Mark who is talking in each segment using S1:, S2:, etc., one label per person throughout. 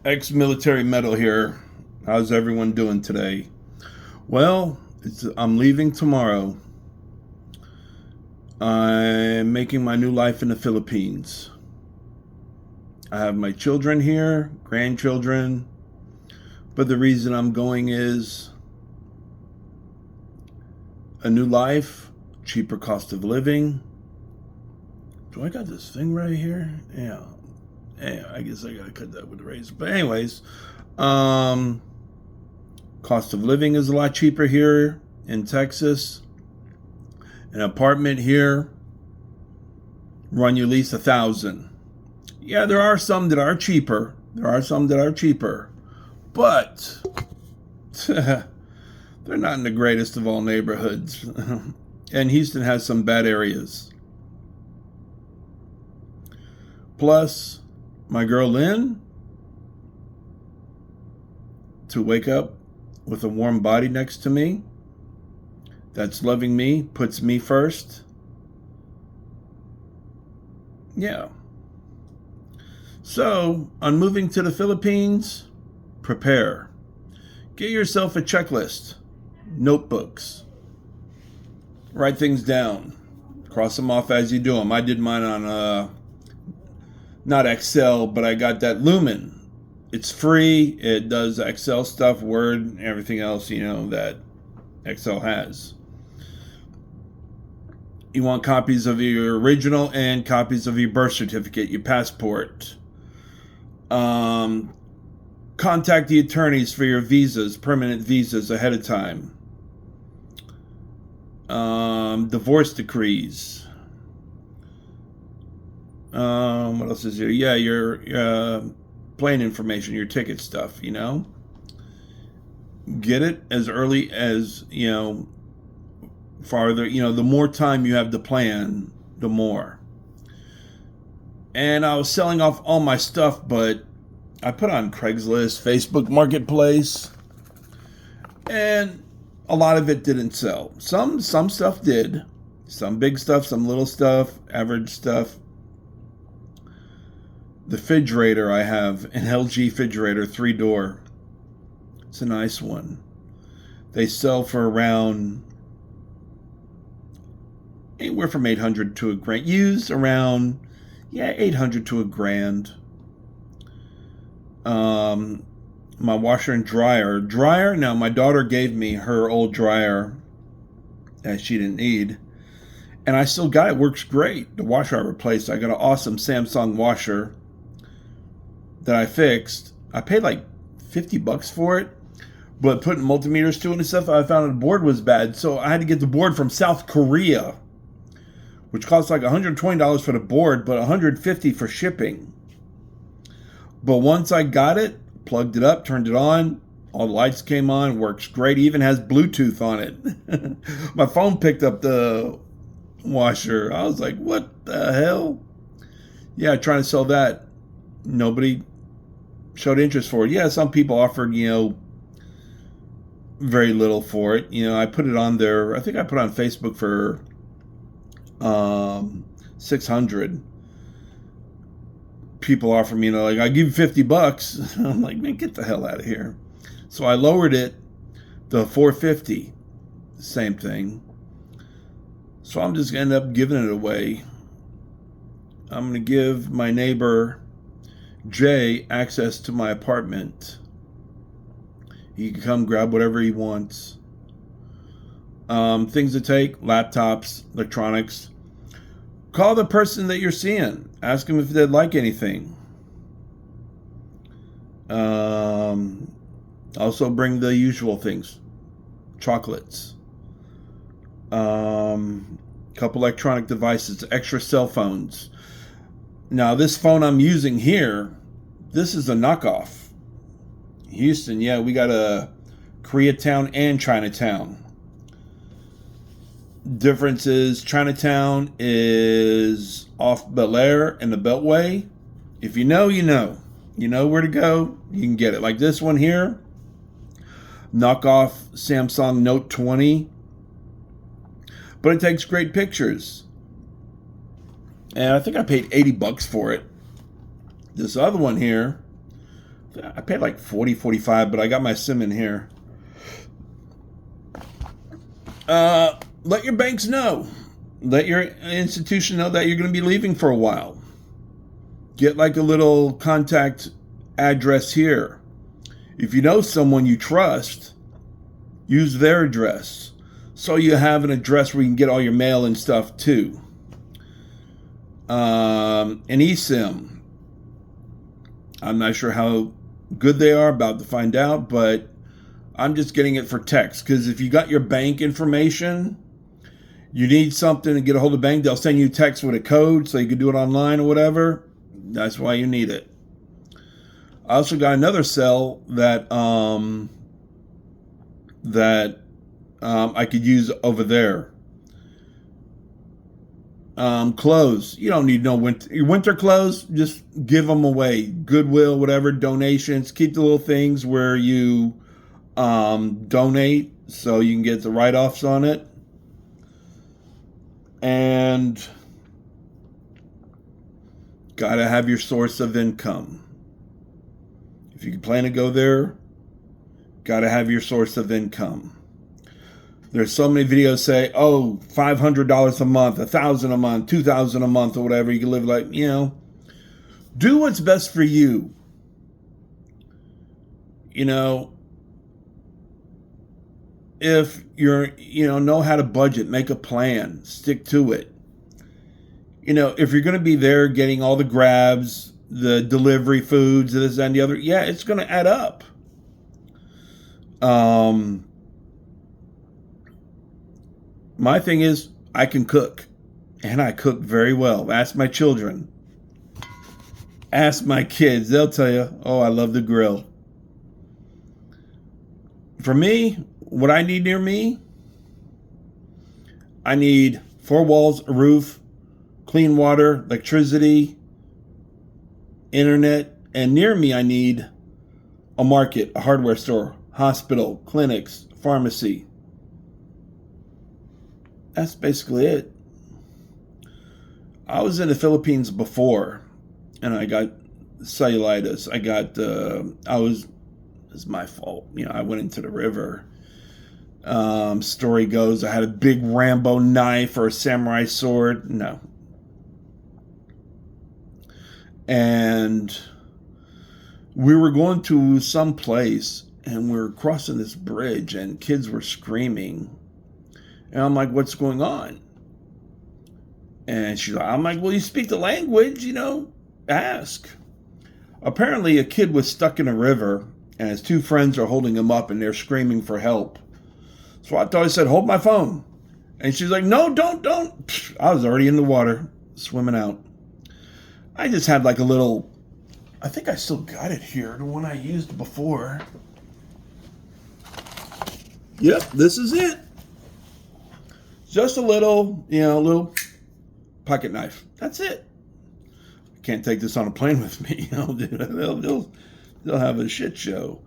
S1: Ex-military medal here. How's everyone doing today? Well, I'm leaving tomorrow. I'm making my new life in the Philippines. I have my children here, grandchildren, but the reason I'm going is a new life, cheaper cost of living. Do I got this thing right here? Yeah. I guess I gotta cut that with a razor. But anyways, um, cost of living is a lot cheaper here in Texas. An apartment here run you at least $1,000. Yeah, there are some that are cheaper. But they're not in the greatest of all neighborhoods. And Houston has some bad areas. Plus, my girl Lynn, to wake up with a warm body next to me that's loving me, puts me first. Yeah. So, on moving to the Philippines, prepare. Get yourself a checklist, notebooks. Write things down. Cross them off as you do them. I did mine on, not Excel, but I got that Lumen. It's free. It does Excel stuff, Word, everything else, that Excel has. You want copies of your original and copies of your birth certificate, your passport. Contact the attorneys for your visas, permanent visas ahead of time. Divorce decrees. What else is here? Yeah, your plane information, your ticket stuff, Get it as early as, farther, the more time you have to plan, the more. And I was selling off all my stuff, but I put on Craigslist, Facebook Marketplace, and a lot of it didn't sell. Some stuff did. Some big stuff, some little stuff, average stuff. The refrigerator I have, an LG refrigerator, 3-door. It's a nice one. They sell for around anywhere from $800 to $1,000. Used around, $800 to $1,000. My washer and dryer. Now my daughter gave me her old dryer that she didn't need, and I still got it. Works great. The washer I replaced, I got an awesome Samsung washer that I fixed. I paid like $50 for it, but putting multimeters to it and stuff, I found the board was bad, so I had to get the board from South Korea, which cost like $120 for the board, but $150 for shipping. But once I got it, plugged it up, turned it on, all the lights came on, works great, even has Bluetooth on it. My phone picked up the washer. I was like, what the hell? Yeah, trying to sell that. Nobody showed interest for it. Yeah, some people offered, very little for it. I put it on there. I think I put it on Facebook for $600. People offer me, like, I give you $50. I'm like, man, get the hell out of here. So I lowered it to $450. Same thing. So I'm just gonna end up giving it away. I'm gonna give my neighbor Jay access to my apartment. He can come grab whatever he wants. Things to take, laptops, electronics. Call the person that you're seeing. Ask them if they'd like anything. Also bring the usual things. Chocolates. Couple electronic devices, extra cell phones. Now, this phone I'm using here, this is a knockoff. Houston, we got a Koreatown and Chinatown. Difference is Chinatown is off Bel Air and the Beltway. If you know, you know. You know where to go, you can get it. Like this one here, knockoff Samsung Note 20. But it takes great pictures. And I think I paid $80 for it. This other one here, I paid like 40, 45, but I got my SIM in here. Let your banks know. Let your institution know that you're going to be leaving for a while. Get like a little contact address here. If you know someone you trust, use their address. So you have an address where you can get all your mail and stuff too. An eSIM. I'm not sure how good they are, about to find out, but I'm just getting it for text, because if you got your bank information, you need something to get a hold of the bank, they'll send you a text with a code so you can do it online or whatever. That's why you need it. I also got another cell that I could use over there. Clothes. You don't need no winter clothes. Just give them away. Goodwill, whatever, donations. Keep the little things where you donate so you can get the write-offs on it. And gotta have your source of income. If you plan to go there, gotta have your source of income. There's so many videos say, oh, $500 a month, $1,000 a month, $2,000 a month, or whatever. You can live like, do what's best for you. If you're, know how to budget, make a plan, stick to it. If you're going to be there getting all the grabs, the delivery foods, this and the other, yeah, it's going to add up. My thing is, I can cook, and I cook very well. Ask my children. Ask my kids. They'll tell you, oh, I love the grill. For me, what I need near me, I need 4 walls, a roof, clean water, electricity, internet, and near me I need a market, a hardware store, hospital, clinics, pharmacy. That's basically it. I was in the Philippines before, and I got cellulitis. It's my fault. I went into the river. Story goes, I had a big Rambo knife or a samurai sword. No. And we were going to some place, and we were crossing this bridge, and kids were screaming. And I'm like, what's going on? And I'm like, well, you speak the language, ask. Apparently a kid was stuck in a river, and his 2 friends are holding him up, and they're screaming for help. So I said, hold my phone. And she's like, no, don't. I was already in the water, swimming out. I just had like a little, I think I still got it here, the one I used before. Yep, this is it. Just a little, little pocket knife. That's it. I can't take this on a plane with me. They'll have a shit show.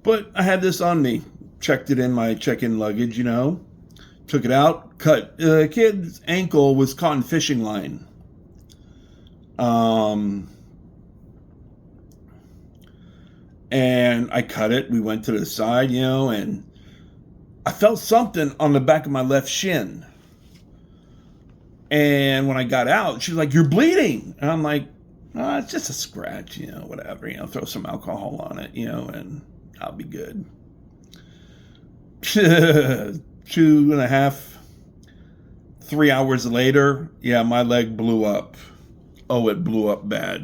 S1: But I had this on me. Checked it in my check-in luggage, Took it out. Cut. The kid's ankle was caught in fishing line. And I cut it. We went to the side, and I felt something on the back of my left shin. And when I got out, she was like, you're bleeding. And I'm like, oh, it's just a scratch, whatever, throw some alcohol on it, and I'll be good. 2.5, 3 hours later, my leg blew up. Oh, it blew up bad.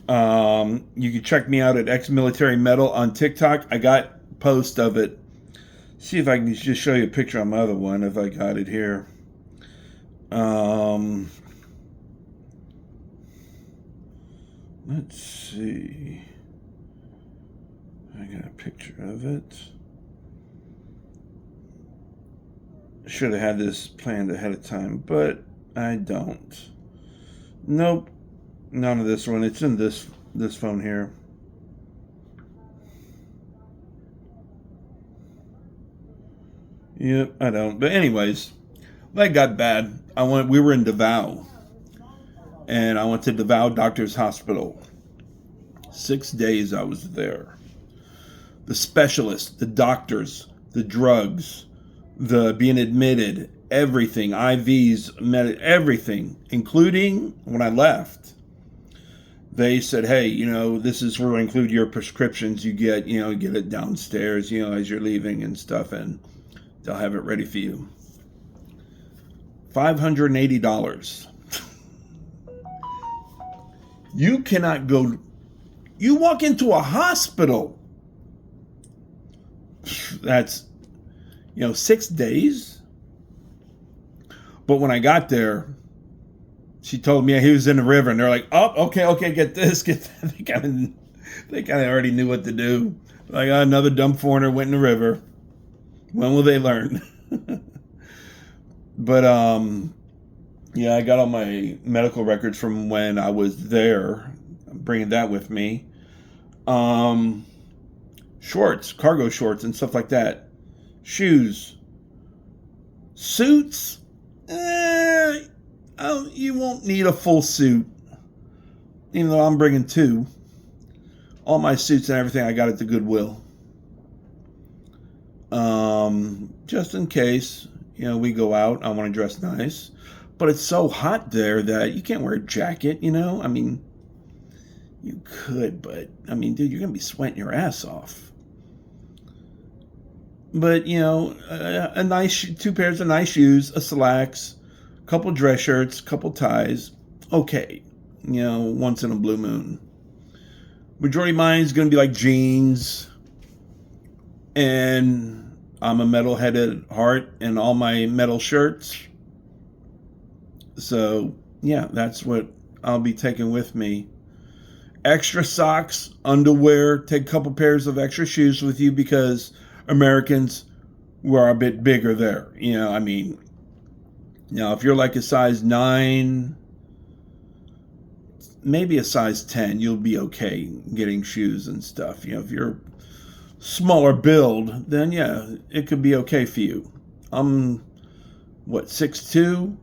S1: You can check me out at Ex-Military Metal on TikTok. I got post of it. See if I can just show you a picture on my other one, if I got it here. Let's see. I got a picture of it. Should have had this planned ahead of time, but I don't. Nope. None of this one. It's in this phone here. Yep, I don't. But anyways, that got bad. We were in Davao. And I went to Davao Doctors Hospital. 6 days I was there. The specialists, the doctors, the drugs, the being admitted, everything, IVs, everything, including when I left. They said, hey, this is where we include your prescriptions. You get it downstairs, as you're leaving and stuff, and they'll have it ready for you. $580. You cannot go, you walk into a hospital. That's, 6 days. But when I got there, she told me he was in the river, and they're like, oh, okay, get this, get that. They kind of already knew what to do. Like, another dumb foreigner went in the river. When will they learn? But, I got all my medical records from when I was there. I'm bringing that with me. Shorts, cargo shorts, and stuff like that. Shoes. Suits? You won't need a full suit. Even though I'm bringing 2. All my suits and everything I got at the Goodwill. Just in case, we go out. I want to dress nice. But it's so hot there that you can't wear a jacket, I mean, you could, but, dude, you're going to be sweating your ass off. But, a nice 2 pairs of nice shoes, a slacks, a couple dress shirts, a couple ties. Okay. Once in a blue moon. Majority of mine is going to be like jeans. And I'm a metal-headed heart in all my metal shirts. So, yeah, that's what I'll be taking with me. Extra socks, underwear, take a couple pairs of extra shoes with you because Americans were a bit bigger there. If you're like a size 9, maybe a size 10, you'll be okay getting shoes and stuff. If you're smaller build, then yeah, it could be okay for you. I'm, 6'2"?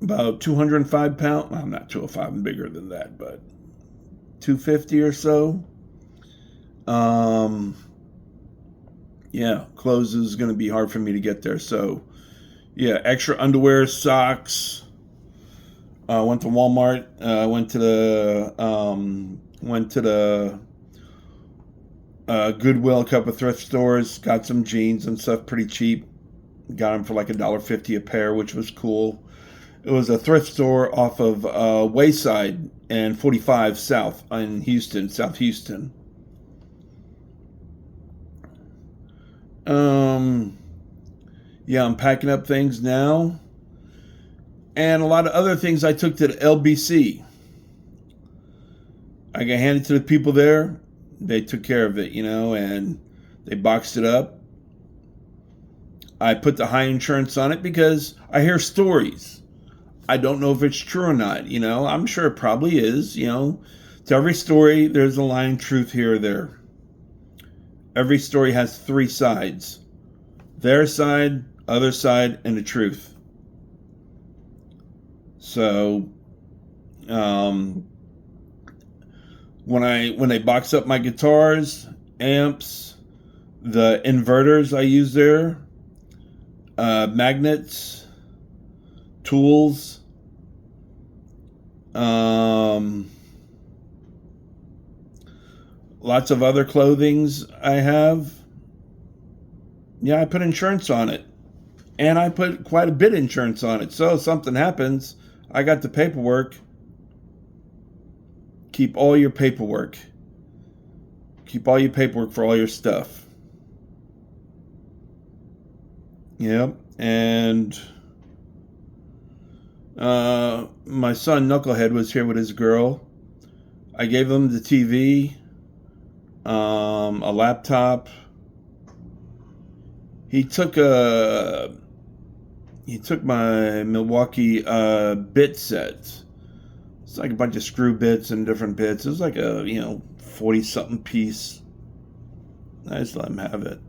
S1: About 205 pounds. Well, I'm not 205, I'm bigger than that, but 250 or so. Clothes is going to be hard for me to get there. So, yeah, extra underwear, socks. Went to Walmart. Went to the Goodwill, a couple of thrift stores. Got some jeans and stuff pretty cheap. Got them for like $1.50 a pair, which was cool. It was a thrift store off of Wayside and 45 South in Houston, South Houston. I'm packing up things now. And a lot of other things I took to the LBC. I got handed to the people there. They took care of it, and they boxed it up. I put the high insurance on it because I hear stories. I don't know if it's true or not, I'm sure it probably is, To every story, there's a line of truth here or there. Every story has 3 sides. Their side, other side, and the truth. So, when they box up my guitars, amps, the inverters I use there, magnets, tools, lots of other clothings I have. Yeah, I put insurance on it. And I put quite a bit of insurance on it. So if something happens, I got the paperwork. Keep all your paperwork. Keep all your paperwork for all your stuff. Yep. And my son Knucklehead was here with his girl. I gave him the TV, a laptop. He took my Milwaukee bit set. It's like a bunch of screw bits and different bits. It was like a 40-something piece. I just let him have it.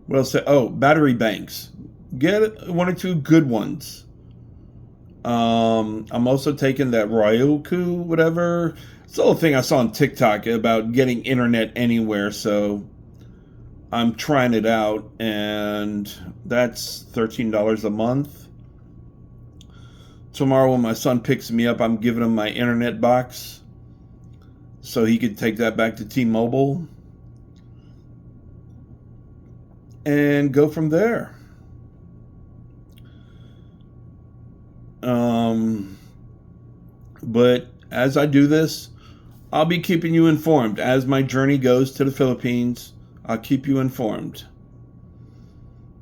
S1: What else? Oh, battery banks. Get one or two good ones. I'm also taking that Ryoku, whatever. It's the little thing I saw on TikTok about getting internet anywhere. So I'm trying it out, and that's $13 a month. Tomorrow when my son picks me up, I'm giving him my internet box so he could take that back to T-Mobile and go from there. But as I do this, I'll be keeping you informed. As my journey goes to the Philippines, I'll keep you informed.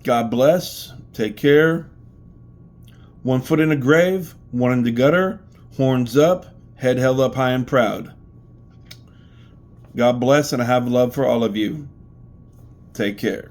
S1: God bless. Take care. One foot in the grave, one in the gutter, horns up, head held up high and proud. God bless, and I have love for all of you. Take care.